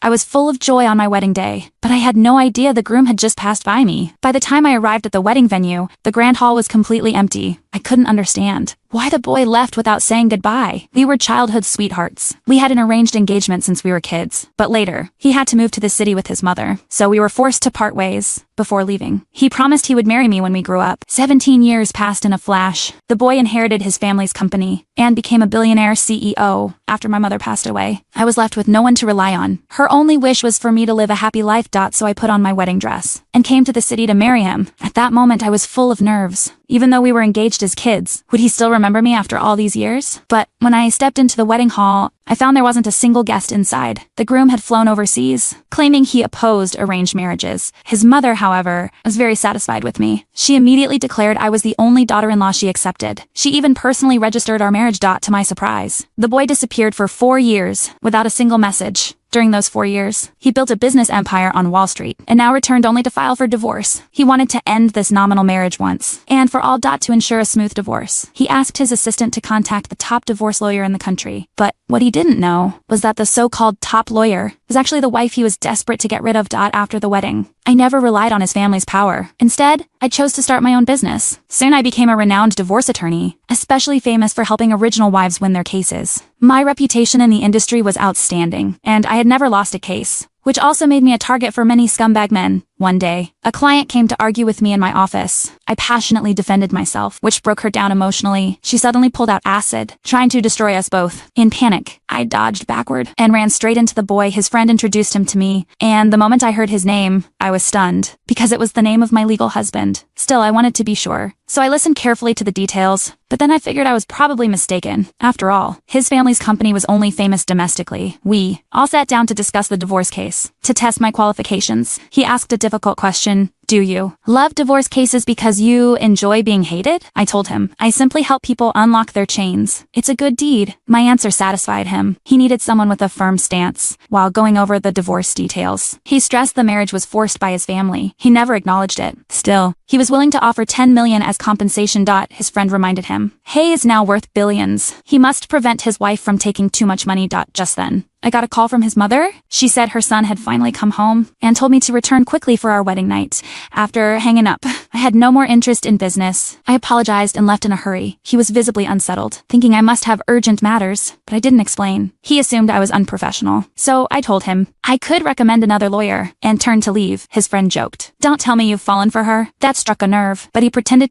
I was full of joy on my wedding day, but I had no idea the groom had just passed by me. By the time I arrived at the wedding venue, the grand hall was completely empty. I couldn't understand why the boy left without saying goodbye. We were childhood sweethearts. We had an arranged engagement since we were kids, but later, he had to move to the city with his mother, so we were forced to part ways. Before leaving, he promised he would marry me when we grew up. 17 years passed in a flash. The boy inherited his family's company and became a billionaire CEO after my mother passed away. I was left with no one to rely on. Her only wish was for me to live a happy life. So I put on my wedding dress and came to the city to marry him. At that moment, I was full of nerves. Even though we were engaged as kids, would he still remember me after all these years? But when I stepped into the wedding hall, I found there wasn't a single guest inside. The groom had flown overseas, claiming he opposed arranged marriages. His mother, however, was very satisfied with me. She immediately declared I was the only daughter-in-law she accepted. She even personally registered our marriage. To my surprise, the boy disappeared for 4 years without a single message. During those 4 years, he built a business empire on Wall Street and now returned only to file for divorce. He wanted to end this nominal marriage once and for all. To ensure a smooth divorce. He asked his assistant to contact the top divorce lawyer in the country. But what he didn't know was that the so-called top lawyer was actually the wife he was desperate to get rid of. After the wedding, I never relied on his family's power. Instead, I chose to start my own business. Soon I became a renowned divorce attorney, especially famous for helping original wives win their cases. My reputation in the industry was outstanding, and I had never lost a case, which also made me a target for many scumbag men. One day, a client came to argue with me in my office. I passionately defended myself, which broke her down emotionally. She suddenly pulled out acid, trying to destroy us both. In panic, I dodged backward and ran straight into the boy. His friend introduced him to me, and the moment I heard his name, I was stunned, because it was the name of my legal husband. Still, I wanted to be sure, so I listened carefully to the details, but then I figured I was probably mistaken. After all, his family's company was only famous domestically. We all sat down to discuss the divorce case. To test my qualifications, he asked a difficult question. Do you love divorce cases because you enjoy being hated? I told him, I simply help people unlock their chains. It's a good deed. My answer satisfied him. He needed someone with a firm stance. While going over the divorce details, he stressed the marriage was forced by his family. He never acknowledged it. Still, he was willing to offer $10 million as compensation. His friend reminded him, Hay is now worth billions. He must prevent his wife from taking too much money. Just then, I got a call from his mother. She said her son had finally come home and told me to return quickly for our wedding night. After hanging up, I had no more interest in business. I apologized and left in a hurry. He was visibly unsettled, thinking I must have urgent matters, but I didn't explain. He assumed I was unprofessional. So I told him I could recommend another lawyer and turned to leave. His friend joked, Don't tell me you've fallen for her. That struck a nerve, but he pretended